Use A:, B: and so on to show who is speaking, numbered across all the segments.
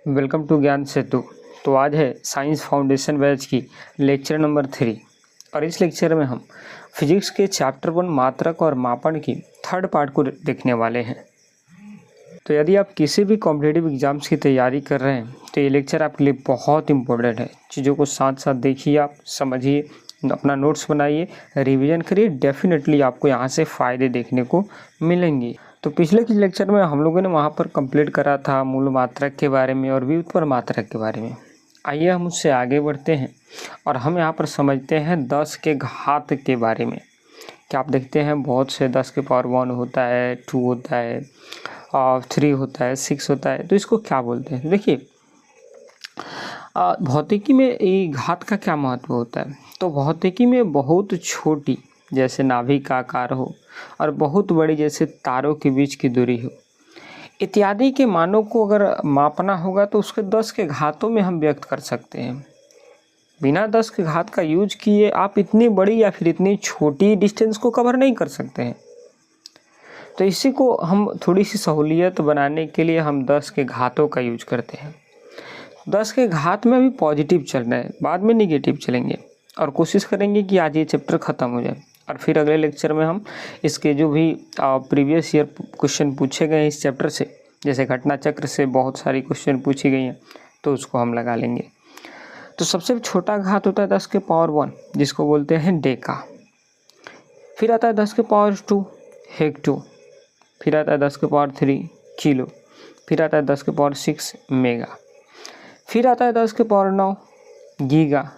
A: Welcome to ज्ञान सेतु। तो आज है साइंस फाउंडेशन बैच की लेक्चर नंबर 3 और इस लेक्चर में हम फिजिक्स के चैप्टर 1 मात्रक और मापन की थर्ड पार्ट को देखने वाले हैं। तो यदि आप किसी भी कॉम्पिटिटिव एग्जाम्स की तैयारी कर रहे हैं तो ये लेक्चर आपके लिए बहुत इंपॉर्टेंट है। चीज़ों को साथ साथ देखिए, आप समझिए, अपना नोट्स बनाइए, रिवीजन करिए। डेफिनेटली आपको यहाँ से फ़ायदे देखने को मिलेंगे। तो पिछले के लेक्चर में हम लोगों ने वहाँ पर कंप्लीट करा था मूल मात्रक के बारे में और व्युत्पन्न मात्रक के बारे में। आइए हम उससे आगे बढ़ते हैं और हम यहाँ पर समझते हैं 10 के घात के बारे में। क्या आप देखते हैं बहुत से 10 के पावर 1 होता है, 2 होता है और 3 होता है, 6 होता है। तो इसको क्या बोलते हैं? देखिए, भौतिकी में ये घात का क्या महत्व होता है? तो भौतिकी में बहुत छोटी जैसे नाभिक का आकार हो और बहुत बड़ी जैसे तारों के बीच की दूरी हो इत्यादि के मानों को अगर मापना होगा तो उसके 10 के घातों में हम व्यक्त कर सकते हैं। बिना 10 के घात का यूज किए आप इतनी बड़ी या फिर इतनी छोटी डिस्टेंस को कवर नहीं कर सकते हैं। तो इसी को हम थोड़ी सी सहूलियत बनाने के लिए हम 10 के घातों का यूज करते हैं। 10 के घात में अभी पॉजिटिव चल रहा है, बाद में निगेटिव चलेंगे और कोशिश करेंगे कि आज ये चैप्टर ख़त्म हो जाए और फिर अगले लेक्चर में हम इसके जो भी प्रीवियस ईयर क्वेश्चन पूछे गए हैं इस चैप्टर से, जैसे घटना चक्र से बहुत सारी क्वेश्चन पूछी गई हैं, तो उसको हम लगा लेंगे। तो सबसे छोटा घात होता है 10 के पावर 1, जिसको बोलते हैं डेका। फिर आता है 10 के पावर 2 हेक्टो। फिर आता है 10 के पावर 3 किलो। फिर आता है 10 के पावर 6 मेगा। फिर आता है 10 के पावर 9 गीगा,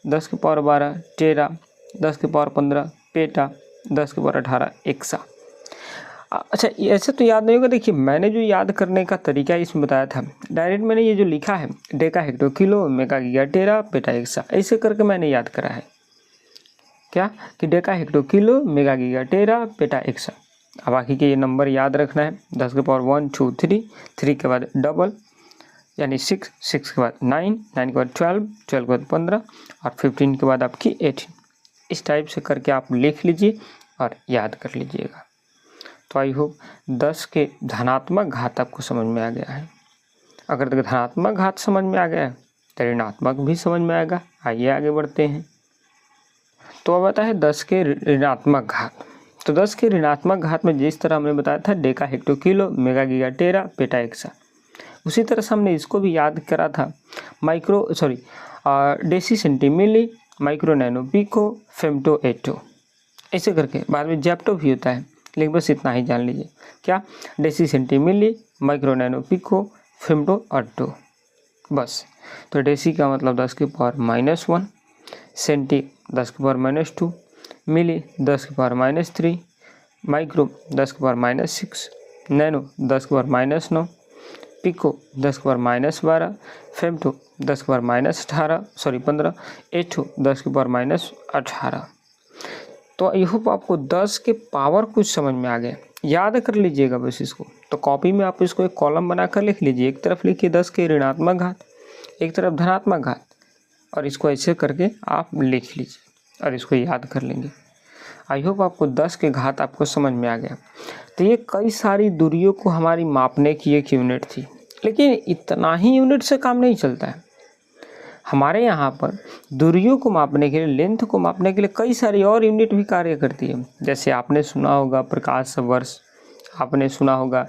A: 10 के पावर 12 टेरा, 10 के पावर 15 पेटा, 10 के पावर 18 एक्सा। अच्छा, ऐसे तो याद नहीं होगा। देखिए, मैंने जो याद करने का तरीका इसमें बताया था, डायरेक्ट मैंने ये जो लिखा है deca hecto kilo mega giga tera peta exa, ऐसे करके मैंने याद करा है। क्या कि deca hecto kilo mega giga tera peta exa. अब बाकी के ये नंबर याद रखना है। 10 के पावर 1 2 3, 3 के बाद डबल यानी 6, 6 के बाद 9, 9 के बाद 12, 12 के बाद 15 और 15 के बाद आपकी 18। इस टाइप से करके आप लिख लीजिए और याद कर लीजिएगा। तो आई होप 10 के धनात्मक घात आपको समझ में आ गया है। अगर धनात्मक घात समझ में आ गया है तो ऋणात्मक भी समझ में आएगा। आइए आगे बढ़ते हैं। तो अब आता है 10 के ऋणात्मक घात। तो 10 के ऋणात्मक घात में जिस तरह हमने बताया था deca hecto kilo mega giga tera peta exa, उसी तरह से हमने इसको भी याद करा था deci centi milli, micro nano pico, femto atto, ऐसे करके। बाद में जैप्टो भी होता है, लेकिन बस इतना ही जान लीजिए। क्या? Deci centi milli, micro nano pico, femto atto, बस। तो डेसी का मतलब 10 के पावर -1, सेंटी 10 के पावर -2, मिली 10 के पावर -3, माइक्रो 10 के पावर -6, नैनो 10 के पावर -9, पिको 10 के पावर -12, फेम्टो 10 के पावर -15, एटो 10 के पावर -18। तो आई होप आपको 10 के पावर कुछ समझ में आ गए। याद कर लीजिएगा बस इसको। तो कॉपी में आप इसको एक कॉलम बनाकर लिख लीजिए। एक तरफ लिखिए 10 के ऋणात्मक घात, एक तरफ धनात्मक घात, और इसको ऐसे करके आप लिख लीजिए और इसको याद कर लेंगे। आई होप आपको 10 के घात आपको समझ में आ गया। तो ये कई सारी दूरियों को हमारी मापने की एक यूनिट थी, लेकिन इतना ही यूनिट से काम नहीं चलता है। हमारे यहाँ पर दूरियों को मापने के लिए, लेंथ को मापने के लिए कई सारी और यूनिट भी कार्य करती है। जैसे आपने सुना होगा प्रकाश वर्ष, आपने सुना होगा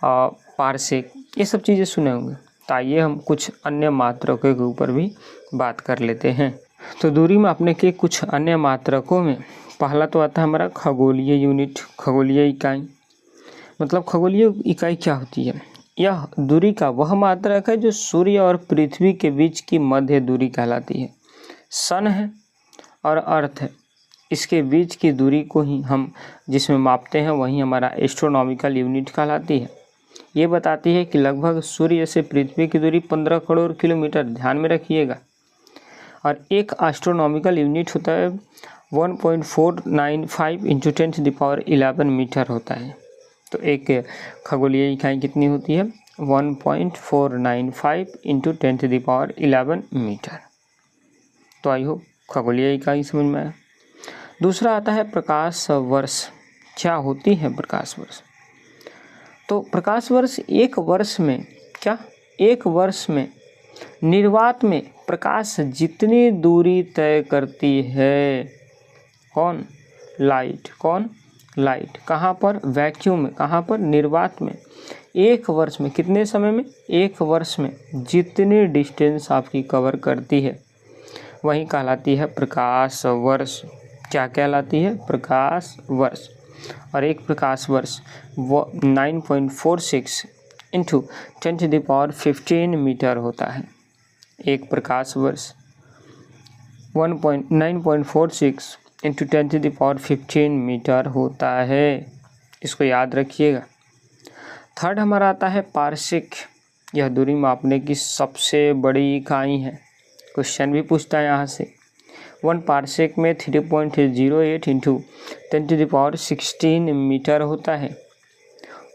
A: पारसेक, ये सब चीज़ें सुने होंगे। तो आइए हम कुछ अन्य मात्रकों के ऊपर भी बात कर लेते हैं। तो दूरी मापने के कुछ अन्य मात्रकों में पहला तो आता है हमारा खगोलीय यूनिट, खगोलीय इकाई। मतलब खगोलीय इकाई क्या होती है? यह दूरी का वह मात्रक है जो सूर्य और पृथ्वी के बीच की मध्य दूरी कहलाती है। सन है और अर्थ है, इसके बीच की दूरी को ही हम जिसमें मापते हैं वही हमारा एस्ट्रोनॉमिकल यूनिट कहलाती है। ये बताती है कि लगभग सूर्य से पृथ्वी की दूरी 15 करोड़ किलोमीटर, ध्यान में रखिएगा। और एक एस्ट्रोनॉमिकल यूनिट होता है 1.495 × 10⁻11 मीटर होता है। तो एक खगोलीय इकाई कितनी होती है? 1.495 × 10⁻11 मीटर। तो आई होप खगोलीय इकाई समझ में आया। दूसरा आता है प्रकाश वर्ष। क्या होती है प्रकाश वर्ष? तो प्रकाश वर्ष एक वर्ष में क्या एक वर्ष में निर्वात में प्रकाश जितनी दूरी तय करती है, कौन? लाइट। कौन? लाइट। कहाँ पर? वैक्यूम में। कहाँ पर? निर्वात में। एक वर्ष में, कितने समय में? एक वर्ष में जितनी डिस्टेंस आपकी कवर करती है वही कहलाती है प्रकाश वर्ष। क्या कहलाती है? प्रकाश वर्ष। और एक प्रकाश वर्ष वो 9.46 इंटू 10⁻15 मीटर होता है। एक प्रकाश वर्ष 9.46 इंटू 10⁻15 मीटर होता है। इसको याद रखिएगा। थर्ड हमारा आता है पारसेक। यह दूरी मापने की सबसे बड़ी इकाई है। क्वेश्चन भी पूछता है यहाँ से। 1 पारसेक में 3.08 इंटू 10⁻16 मीटर होता है।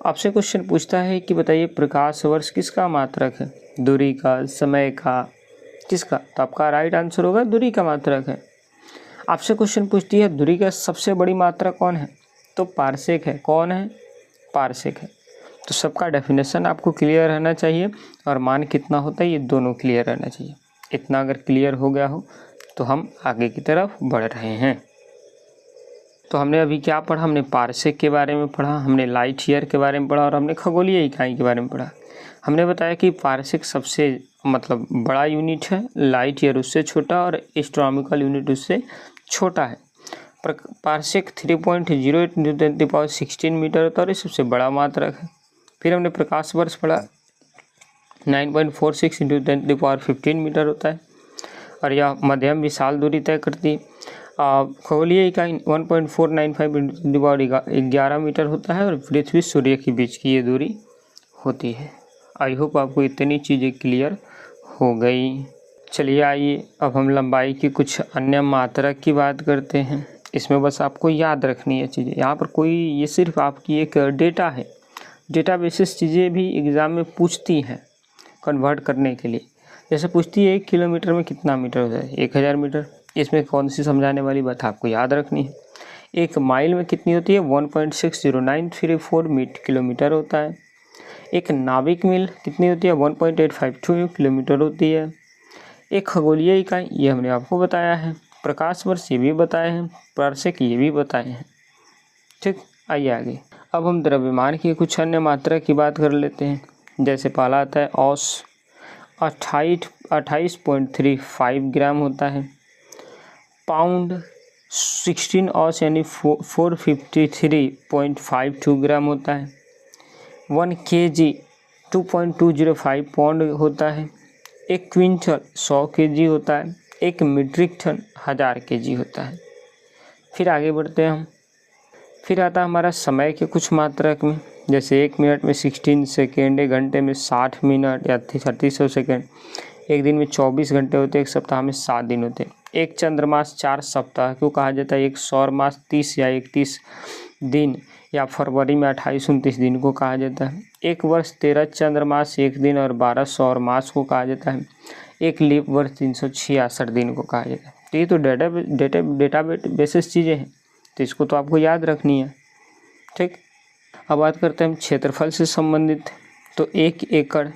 A: आपसे क्वेश्चन पूछता है कि बताइए प्रकाश वर्ष किसका मात्रक है? दूरी का, समय का, किसका? तो आपका राइट आंसर होगा दूरी का मात्रक है। आपसे क्वेश्चन पूछती है दूरी का सबसे बड़ी मात्रा कौन है? तो पारसेक है। कौन है? पारसेक है। तो सबका डेफिनेशन आपको क्लियर रहना चाहिए और मान कितना होता है ये दोनों क्लियर रहना चाहिए। इतना अगर क्लियर हो गया हो तो हम आगे की तरफ बढ़ रहे हैं। तो हमने अभी क्या पढ़ा? हमने पारसेक के बारे में पढ़ा, हमने लाइट ईयर के बारे में पढ़ा और हमने खगोलीय इकाई के बारे में पढ़ा। हमने बताया कि पारसेक सबसे बड़ा यूनिट है, लाइट ईयर उससे छोटा और एस्ट्रोनॉमिकल यूनिट उससे छोटा है। पारसेक 3.08 इंटू 10⁻16 मीटर होता है और ये सबसे बड़ा मात्रक है। फिर हमने प्रकाश वर्ष पढ़ा 9.46 इंटू 10⁻15 मीटर होता है और यह मध्यम विशाल दूरी तय करती है। खगोलीय इकाई 1.495 इंटू 10⁻11 मीटर होता है और पृथ्वी सूर्य के बीच की ये दूरी होती है। आई होप आपको इतनी चीज़ें क्लियर हो गई। चलिए आइए अब हम लंबाई की कुछ अन्य मात्रक की बात करते हैं। इसमें बस आपको याद रखनी है चीज़ें। यहाँ पर कोई, ये सिर्फ आपकी एक डेटा है। डेटा बेसिस चीज़ें भी एग्ज़ाम में पूछती हैं कन्वर्ट करने के लिए। जैसे पूछती है 1 किलोमीटर में कितना मीटर होता है? 1000 मीटर। इसमें कौन सी समझाने वाली बात आपको याद रखनी है। 1 माइल में कितनी होती है? 1.60934 किलोमीटर होता है। एक नाविक मील कितनी होती है? 1.852 किलोमीटर होती है। एक खगोलीय इकाई ये हमने आपको बताया है। प्रकाश वर्ष ये भी बताए हैं। पारसेक ये भी बताए हैं। ठीक, आइए आगे। अब हम द्रव्यमान की कुछ अन्य मात्रा की बात कर लेते हैं। जैसे पहला आता है औस, 28.35 ग्राम होता है। पाउंड 16 औस यानी 453.52 ग्राम होता है। 1 kg 2.205 पाउंड होता है। एक क्विंटल 100 kg होता है। एक मीट्रिक टन 1000 kg होता है। फिर आगे बढ़ते हैं हम। फिर आता है हमारा समय के कुछ मात्रक में। जैसे 1 मिनट में 16 सेकेंड, 1 घंटे में 60 मिनट या 3600 सेकेंड, एक दिन में 24 घंटे होते हैं, एक सप्ताह में 7 दिन होते हैं। एक चंद्रमास 4 सप्ताह को कहा जाता है। एक सौर मास 30 या 31 दिन या फरवरी में 28-29 दिन को कहा जाता है। एक वर्ष 13 चंद्रमास 1 दिन और 12 सौर मास को कहा जाता है। एक लीप वर्ष 366 दिन को कहा जाता है। तो ये तो डेटा बेसिस चीज़ें हैं, तो इसको तो आपको याद रखनी है। ठीक, अब बात करते हैं हम क्षेत्रफल से संबंधित। तो 1 एकड़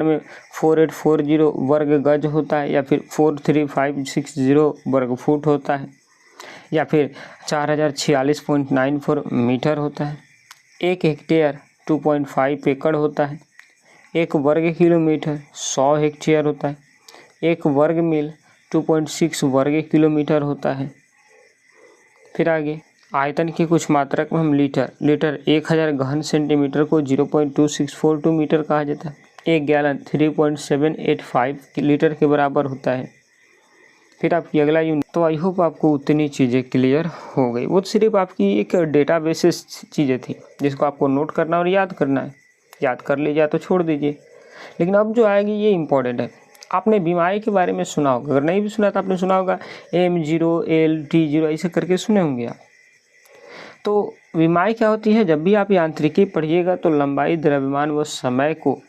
A: में 4840 वर्ग गज होता है या फिर 43560 वर्ग फुट होता है या फिर 4046.94 मीटर होता है। 1 हेक्टेयर 2.5 एकड़ होता है। 1 वर्ग किलोमीटर 100 हेक्टेयर होता है। 1 वर्ग मील 2.6 वर्ग किलोमीटर होता है। फिर आगे आयतन की कुछ मात्रक में हम लीटर 1000 घन सेंटीमीटर को 0.2642 मीटर कहा जाता है। 1 गैलन 3.785 लीटर के बराबर होता है। फिर आपकी अगला यूनिट। तो आई होप आपको उतनी चीज़ें क्लियर हो गई। वो सिर्फ आपकी एक डेटा बेसिस चीज़ें थी जिसको आपको नोट करना और याद करना है। याद कर लीजिए तो छोड़ दीजिए। लेकिन अब जो आएगी ये इम्पोर्टेंट है। आपने बीमारी के बारे में सुना होगा, अगर नहीं भी सुना तो आपने सुना होगा M0 LT0 ऐसे करके सुने होंगे आप। तो विमाई क्या होती है? जब भी आप यांत्रिकी पढ़िएगा तो लंबाई, द्रव्यमान व समय को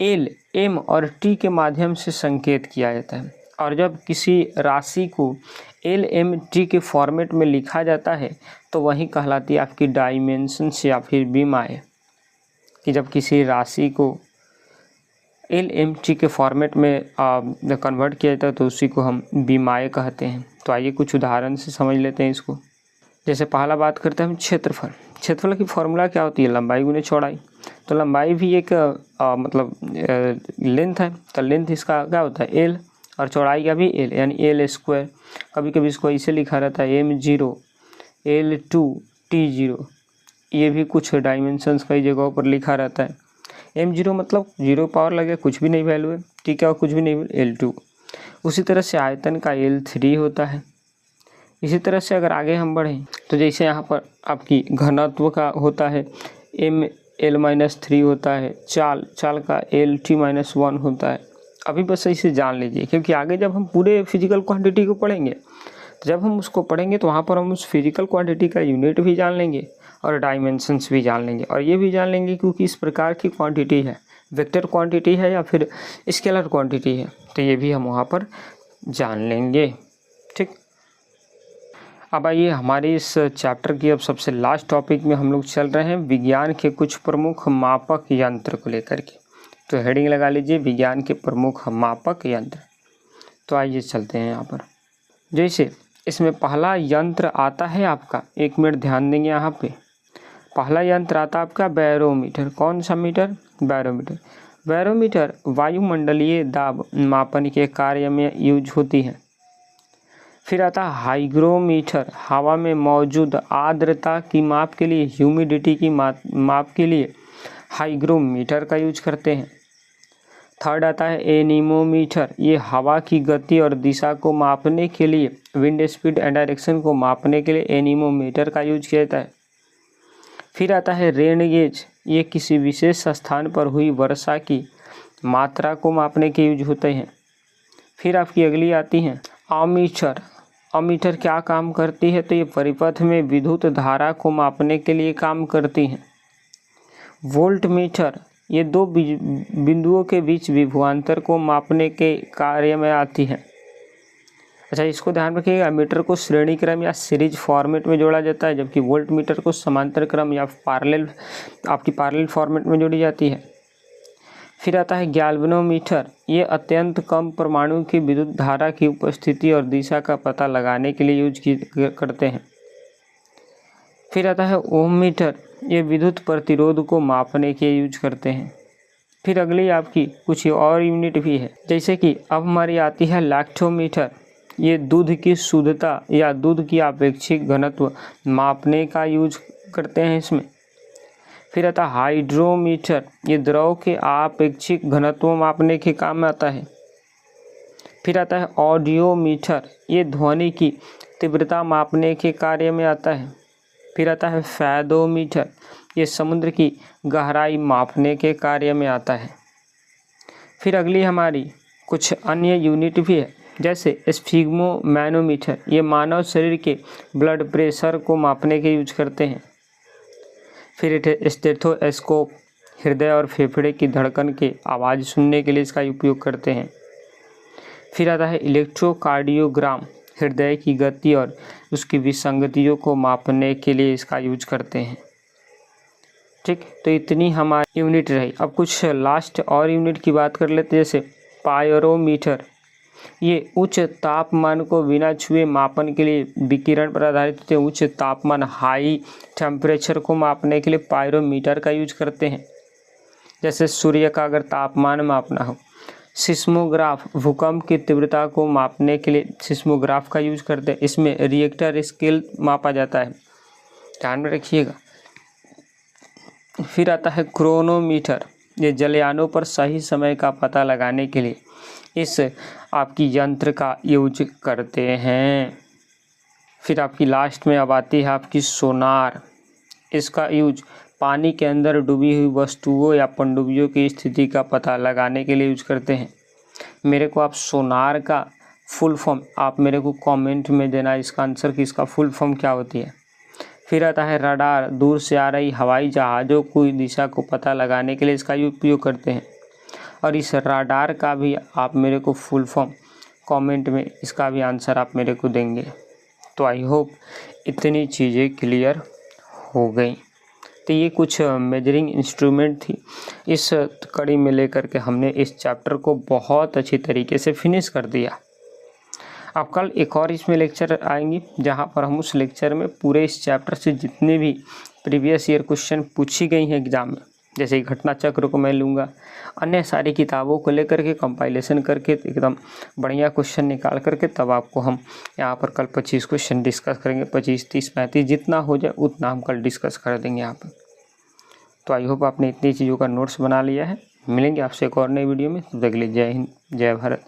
A: L, M और T के माध्यम से संकेत किया जाता है। और जब किसी राशि को L, M, T के फॉर्मेट में लिखा जाता है तो वही कहलाती है आपकी डायमेंशंस या फिर बीमाएँ। कि जब किसी राशि को LMT के फॉर्मेट में कन्वर्ट किया जाता है तो उसी को हम विमाएँ कहते हैं। तो आइए कुछ उदाहरण से समझ लेते हैं इसको। जैसे पहला बात करते हैं हम क्षेत्रफल। क्षेत्रफल की फॉर्मूला क्या होती है? लंबाई गुने चौड़ाई। तो लंबाई भी एक लेंथ है, तो लेंथ इसका क्या होता है? L, और चौड़ाई का भी L, यानी L स्क्वायर। कभी कभी इसको ऐसे लिखा रहता है M0 L2 T0। ये भी कुछ डायमेंशंस कई जगहों पर लिखा रहता है। M0 मतलब 0 पावर लगे, कुछ भी नहीं वैल्यू है, ठीक है, और कुछ भी नहीं L2। उसी तरह से आयतन का L3 होता है। इसी तरह से अगर आगे हम बढ़ें तो जैसे यहाँ पर आपकी घनत्व का होता है ML-3 होता है, चाल का LT-1 होता है। अभी बस इसे जान लीजिए, क्योंकि आगे जब हम पूरे फिजिकल क्वांटिटी को पढ़ेंगे, तो जब हम उसको पढ़ेंगे तो वहाँ पर हम उस फिजिकल क्वांटिटी का यूनिट भी जान लेंगे और डायमेंशंस भी जान लेंगे, और ये भी जान लेंगे क्योंकि इस प्रकार की क्वांटिटी है, वेक्टर क्वांटिटी है या फिर स्केलर क्वांटिटी है, तो ये भी हम वहाँ पर जान लेंगे। ठीक, अब आइए हमारे इस चैप्टर की अब सबसे लास्ट टॉपिक में हम लोग चल रहे हैं, विज्ञान के कुछ प्रमुख मापक यंत्र को लेकर के। तो हेडिंग लगा लीजिए, विज्ञान के प्रमुख मापक यंत्र। तो आइए चलते हैं यहाँ पर। जैसे इसमें पहला यंत्र आता है आपका, 1 मिनट ध्यान देंगे यहाँ पे। पहला यंत्र आता है आपका बैरोमीटर। कौन सा मीटर? बैरोमीटर। बैरोमीटर वायुमंडलीय दाब मापन के कार्य में यूज होती है। फिर आता है हाइग्रोमीटर, हवा में मौजूद आर्द्रता की माप के लिए, ह्यूमिडिटी की माप के लिए हाइग्रोमीटर का यूज करते हैं। थर्ड आता है एनीमोमीटर, ये हवा की गति और दिशा को मापने के लिए, विंड स्पीड एंड डायरेक्शन को मापने के लिए एनीमोमीटर का यूज किया जाता है। फिर आता है रेन गेज, ये किसी विशेष स्थान पर हुई वर्षा की मात्रा को मापने के यूज होते हैं। फिर आपकी अगली आती है अमीटर। अमीटर क्या काम करती है? तो ये परिपथ में विद्युत धारा को मापने के लिए काम करती हैं। वोल्ट मीटर, ये दो बिंदुओं के बीच विभवांतर को मापने के कार्य में आती है। अच्छा, इसको ध्यान रखिएगा, मीटर को श्रेणी क्रम या सीरीज फॉर्मेट में जोड़ा जाता है, जबकि वोल्ट मीटर को समांतर क्रम या पैरेलल फॉर्मेट में जोड़ी जाती है। फिर आता है गैल्वेनोमीटर, ये अत्यंत कम परमाणु की विद्युत धारा की उपस्थिति और दिशा का पता लगाने के लिए यूज करते हैं। फिर आता है ओम मीटर, ये विद्युत प्रतिरोध को मापने के यूज करते हैं। फिर अगली आपकी कुछ और यूनिट भी है, जैसे कि अब हमारी आती है लैक्टोमीटर, ये दूध की शुद्धता या दूध की अपेक्षित घनत्व मापने का यूज करते हैं इसमें। फिर आता है हाइड्रोमीटर, ये द्रव के आपेक्षिक घनत्व मापने के काम में आता है। फिर आता है ऑडियोमीटर, ये ध्वनि की तीव्रता मापने के कार्य में आता है। फिर आता है फैदोमीटर, ये समुद्र की गहराई मापने के कार्य में आता है। फिर अगली हमारी कुछ अन्य यूनिट भी है, जैसे स्फिग्मोमैनोमीटर, ये मानव शरीर के ब्लड प्रेशर को मापने के यूज करते हैं। फिर स्टेथोस्कोप, हृदय और फेफड़े की धड़कन के आवाज़ सुनने के लिए इसका उपयोग करते हैं। फिर आता है इलेक्ट्रोकार्डियोग्राम, हृदय की गति और उसकी विसंगतियों को मापने के लिए इसका यूज करते हैं। ठीक, तो इतनी हमारी यूनिट रही। अब कुछ लास्ट और यूनिट की बात कर लेते हैं, जैसे पायरोमीटर, ये उच्च तापमान को बिना छुए मापन के लिए विकिरण पर आधारित होते हैं। उच्च तापमान, हाई टेम्परेचर को मापने के लिए पायरोमीटर का यूज करते हैं। जैसे सूर्य का अगर तापमान मापना हो। सिस्मोग्राफ, भूकंप की तीव्रता को मापने के लिए सिस्मोग्राफ का यूज करते हैं। इसमें रिएक्टर स्केल मापा जाता है, ध्यान में रखिएगा। फिर आता है क्रोनोमीटर, ये जलयानों पर सही समय का पता लगाने के लिए इस आपकी यंत्र का यूज करते हैं। फिर आपकी लास्ट में अब आती है आपकी सोनार, इसका यूज पानी के अंदर डूबी हुई वस्तुओं या पनडुब्बियों की स्थिति का पता लगाने के लिए यूज करते हैं। मेरे को आप सोनार का फुल फॉर्म आप मेरे को कमेंट में देना, इसका आंसर कि इसका फुल फॉर्म क्या होती है। फिर आता है रडार, दूर से आ रही हवाई जहाज़ों की दिशा को पता लगाने के लिए इसका उपयोग करते हैं। और इस रडार का भी आप मेरे को फुल फॉर्म कमेंट में इसका भी आंसर आप मेरे को देंगे। तो आई होप इतनी चीज़ें क्लियर हो गई। तो ये कुछ मेजरिंग इंस्ट्रूमेंट थी। इस कड़ी में लेकर के हमने इस चैप्टर को बहुत अच्छी तरीके से फिनिश कर दिया। अब कल एक और इसमें लेक्चर आएंगे जहाँ पर हम उस लेक्चर में पूरे इस चैप्टर से जितने भी प्रीवियस ईयर क्वेश्चन पूछी गई हैं एग्ज़ाम में, जैसे घटना चक्र को मैं लूँगा, अन्य सारी किताबों को लेकर के कंपाइलेशन करके एकदम बढ़िया क्वेश्चन निकाल करके तब आपको हम यहाँ पर कल 25 क्वेश्चन डिस्कस करेंगे। 25, 30, 35 जितना हो जाए उतना हम कल डिस्कस कर देंगे यहाँ पर। तो आई होप आपने इतनी चीज़ों का नोट्स बना लिया है। मिलेंगे आपसे एक और नई वीडियो में, तब तक के लिए जय हिंद, जय भारत।